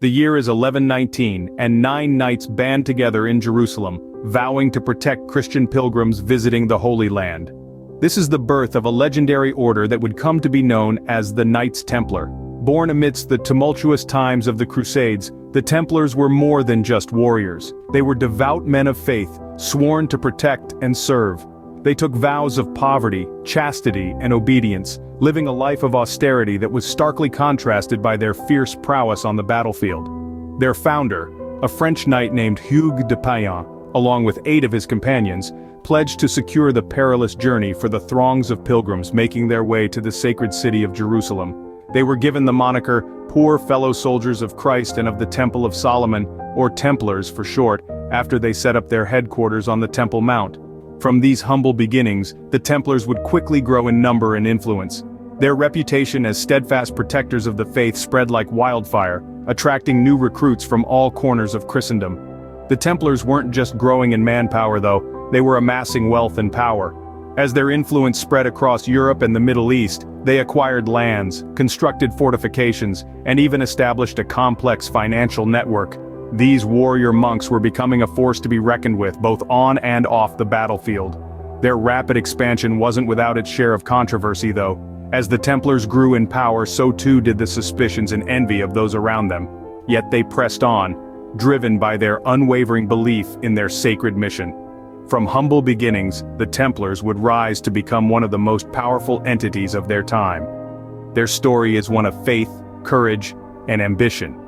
The year is 1119, and 9 knights band together in Jerusalem, vowing to protect Christian pilgrims visiting the Holy Land. This is the birth of a legendary order that would come to be known as the Knights Templar. Born amidst the tumultuous times of the Crusades, the Templars were more than just warriors. They were devout men of faith, sworn to protect and serve. They took vows of poverty, chastity, and obedience, living a life of austerity that was starkly contrasted by their fierce prowess on the battlefield. Their founder, a French knight named Hugues de Payan, along with 8 of his companions, pledged to secure the perilous journey for the throngs of pilgrims making their way to the sacred city of Jerusalem. They were given the moniker, Poor Fellow Soldiers of Christ and of the Temple of Solomon, or Templars for short, after they set up their headquarters on the Temple Mount. From these humble beginnings, the Templars would quickly grow in number and influence. Their reputation as steadfast protectors of the faith spread like wildfire, attracting new recruits from all corners of Christendom. The Templars weren't just growing in manpower though, they were amassing wealth and power. As their influence spread across Europe and the Middle East, they acquired lands, constructed fortifications, and even established a complex financial network. These warrior monks were becoming a force to be reckoned with both on and off the battlefield. Their rapid expansion wasn't without its share of controversy though. As the Templars grew in power, so too did the suspicions and envy of those around them. Yet they pressed on, driven by their unwavering belief in their sacred mission. From humble beginnings, the Templars would rise to become one of the most powerful entities of their time. Their story is one of faith, courage, and ambition.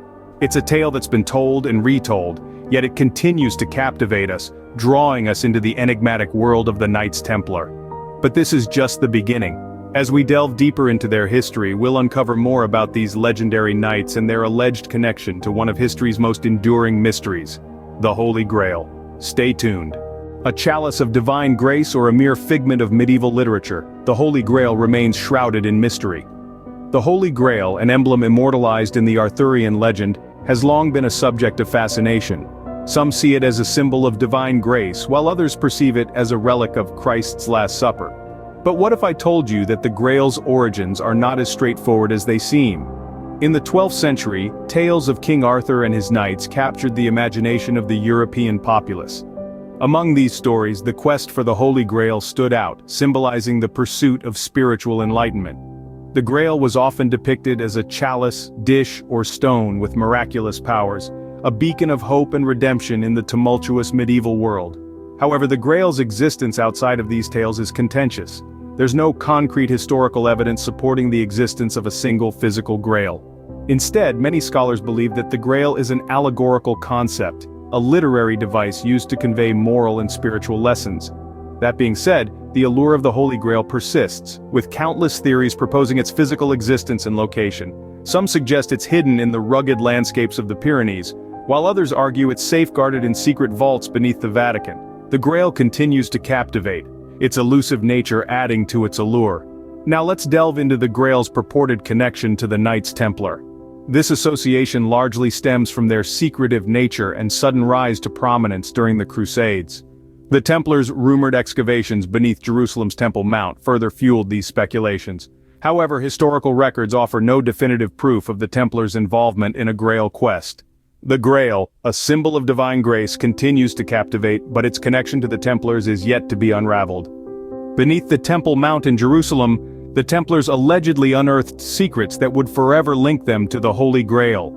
It's a tale that's been told and retold, yet it continues to captivate us, drawing us into the enigmatic world of the Knights Templar. But this is just the beginning. As we delve deeper into their history, we'll uncover more about these legendary knights and their alleged connection to one of history's most enduring mysteries, the Holy Grail. Stay tuned. A chalice of divine grace or a mere figment of medieval literature, the Holy Grail remains shrouded in mystery. The Holy Grail, an emblem immortalized in the Arthurian legend, has long been a subject of fascination. Some see it as a symbol of divine grace, while others perceive it as a relic of Christ's Last Supper. But what if I told you that the Grail's origins are not as straightforward as they seem? In the 12th century, tales of King Arthur and his knights captured the imagination of the European populace. Among these stories, the quest for the Holy Grail stood out, symbolizing the pursuit of spiritual enlightenment. The Grail was often depicted as a chalice, dish, or stone with miraculous powers, a beacon of hope and redemption in the tumultuous medieval world. However, the Grail's existence outside of these tales is contentious. There's no concrete historical evidence supporting the existence of a single physical Grail. Instead, many scholars believe that the Grail is an allegorical concept, a literary device used to convey moral and spiritual lessons. That being said, the allure of the Holy Grail persists, with countless theories proposing its physical existence and location. Some suggest it's hidden in the rugged landscapes of the Pyrenees, while others argue it's safeguarded in secret vaults beneath the Vatican. The Grail continues to captivate, its elusive nature adding to its allure. Now let's delve into the Grail's purported connection to the Knights Templar. This association largely stems from their secretive nature and sudden rise to prominence during the Crusades. The Templars' rumored excavations beneath Jerusalem's Temple Mount further fueled these speculations. However, historical records offer no definitive proof of the Templars' involvement in a Grail quest. The Grail, a symbol of divine grace, continues to captivate, but its connection to the Templars is yet to be unraveled. Beneath the Temple Mount in Jerusalem, the Templars allegedly unearthed secrets that would forever link them to the Holy Grail.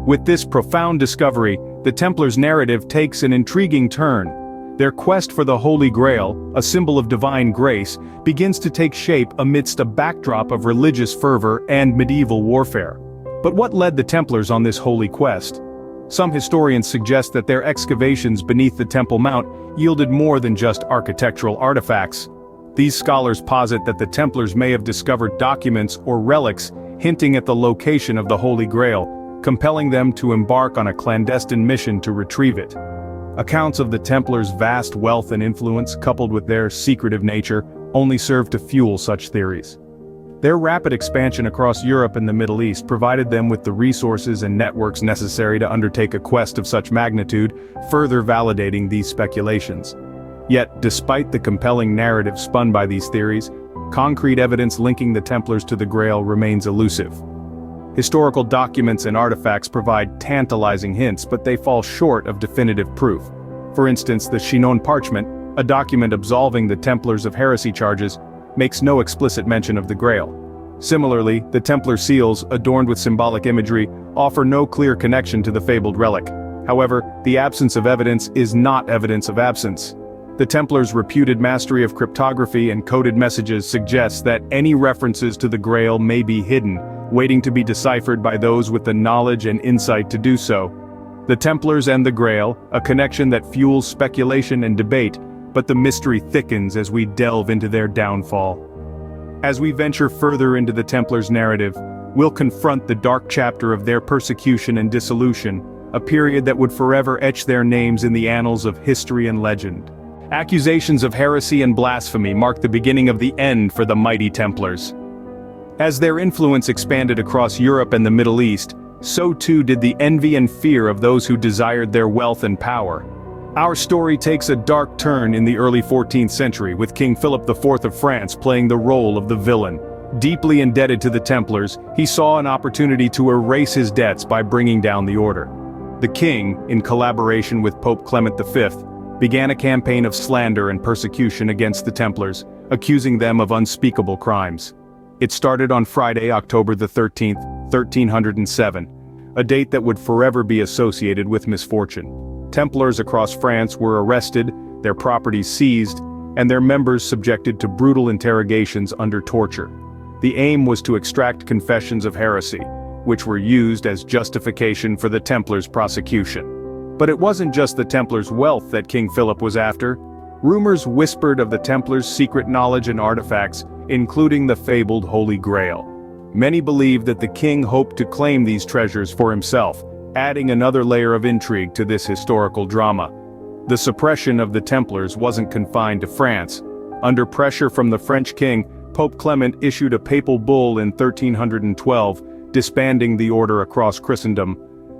With this profound discovery, the Templars' narrative takes an intriguing turn. Their quest for the Holy Grail, a symbol of divine grace, begins to take shape amidst a backdrop of religious fervor and medieval warfare. But what led the Templars on this holy quest? Some historians suggest that their excavations beneath the Temple Mount yielded more than just architectural artifacts. These scholars posit that the Templars may have discovered documents or relics hinting at the location of the Holy Grail, compelling them to embark on a clandestine mission to retrieve it. Accounts of the Templars' vast wealth and influence, coupled with their secretive nature, only serve to fuel such theories. Their rapid expansion across Europe and the Middle East provided them with the resources and networks necessary to undertake a quest of such magnitude, further validating these speculations. Yet, despite the compelling narrative spun by these theories, concrete evidence linking the Templars to the Grail remains elusive. Historical documents and artifacts provide tantalizing hints, but they fall short of definitive proof. For instance, the Chinon parchment, a document absolving the Templars of heresy charges, makes no explicit mention of the Grail. Similarly, the Templar seals, adorned with symbolic imagery, offer no clear connection to the fabled relic. However, the absence of evidence is not evidence of absence. The Templars' reputed mastery of cryptography and coded messages suggests that any references to the Grail may be hidden, waiting to be deciphered by those with the knowledge and insight to do so. The Templars and the Grail, a connection that fuels speculation and debate, but the mystery thickens as we delve into their downfall. As we venture further into the Templars' narrative, we'll confront the dark chapter of their persecution and dissolution, a period that would forever etch their names in the annals of history and legend. Accusations of heresy and blasphemy mark the beginning of the end for the mighty Templars. As their influence expanded across Europe and the Middle East, so too did the envy and fear of those who desired their wealth and power. Our story takes a dark turn in the early 14th century, with King Philip IV of France playing the role of the villain. Deeply indebted to the Templars, he saw an opportunity to erase his debts by bringing down the order. The king, in collaboration with Pope Clement V, began a campaign of slander and persecution against the Templars, accusing them of unspeakable crimes. It started on Friday, October 13, 1307, a date that would forever be associated with misfortune. Templars across France were arrested, their properties seized, and their members subjected to brutal interrogations under torture. The aim was to extract confessions of heresy, which were used as justification for the Templars' prosecution. But it wasn't just the Templars' wealth that King Philip was after. Rumors whispered of the Templars' secret knowledge and artifacts, including the fabled Holy Grail. Many believed that the king hoped to claim these treasures for himself, adding another layer of intrigue to this historical drama. The suppression of the Templars wasn't confined to France. Under pressure from the French king, Pope Clement issued a papal bull in 1312, disbanding the order across Christendom.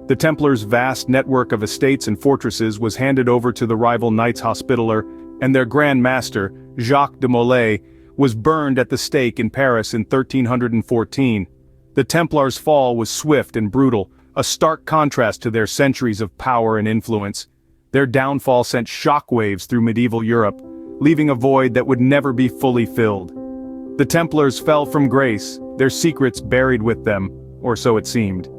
The Templars' vast network of estates and fortresses was handed over to the rival Knights Hospitaller, and their Grand Master, Jacques de Molay, was burned at the stake in Paris in 1314. The Templars' fall was swift and brutal, a stark contrast to their centuries of power and influence. Their downfall sent shockwaves through medieval Europe, leaving a void that would never be fully filled. The Templars fell from grace, their secrets buried with them, or so it seemed.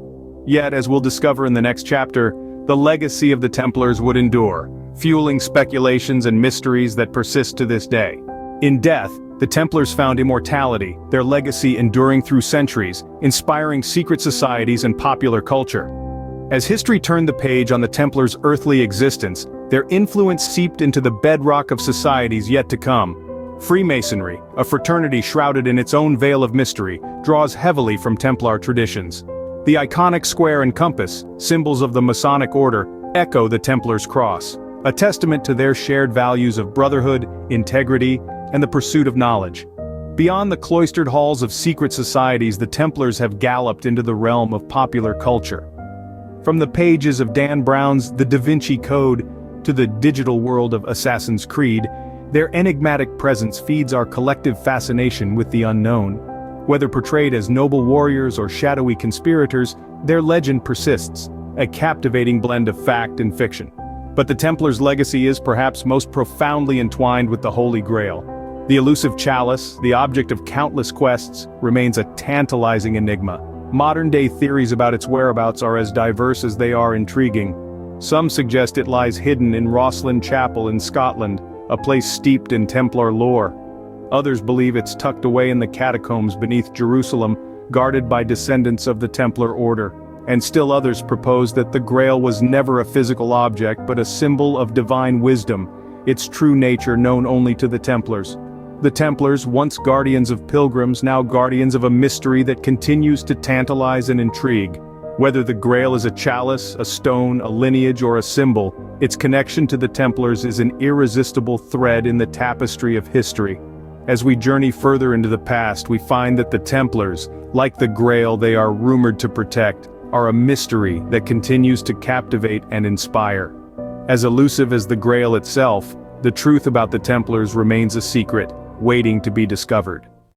Yet, as we'll discover in the next chapter, the legacy of the Templars would endure, fueling speculations and mysteries that persist to this day. In death, the Templars found immortality, their legacy enduring through centuries, inspiring secret societies and popular culture. As history turned the page on the Templars' earthly existence, their influence seeped into the bedrock of societies yet to come. Freemasonry, a fraternity shrouded in its own veil of mystery, draws heavily from Templar traditions. The iconic square and compass, symbols of the Masonic order, echo the Templars' cross, a testament to their shared values of brotherhood, integrity, and the pursuit of knowledge. Beyond the cloistered halls of secret societies, the Templars have galloped into the realm of popular culture. From the pages of Dan Brown's The Da Vinci Code to the digital world of Assassin's Creed, their enigmatic presence feeds our collective fascination with the unknown. Whether portrayed as noble warriors or shadowy conspirators, their legend persists, a captivating blend of fact and fiction. But the Templars' legacy is perhaps most profoundly entwined with the Holy Grail. The elusive chalice, the object of countless quests, remains a tantalizing enigma. Modern-day theories about its whereabouts are as diverse as they are intriguing. Some suggest it lies hidden in Rosslyn Chapel in Scotland, a place steeped in Templar lore. Others believe it's tucked away in the catacombs beneath Jerusalem, guarded by descendants of the Templar order. And still others propose that the Grail was never a physical object but a symbol of divine wisdom, its true nature known only to the Templars. The Templars, once guardians of pilgrims, now guardians of a mystery that continues to tantalize and intrigue. Whether the Grail is a chalice, a stone, a lineage, or a symbol, its connection to the Templars is an irresistible thread in the tapestry of history. As we journey further into the past, we find that the Templars, like the Grail they are rumored to protect, are a mystery that continues to captivate and inspire. As elusive as the Grail itself, the truth about the Templars remains a secret, waiting to be discovered.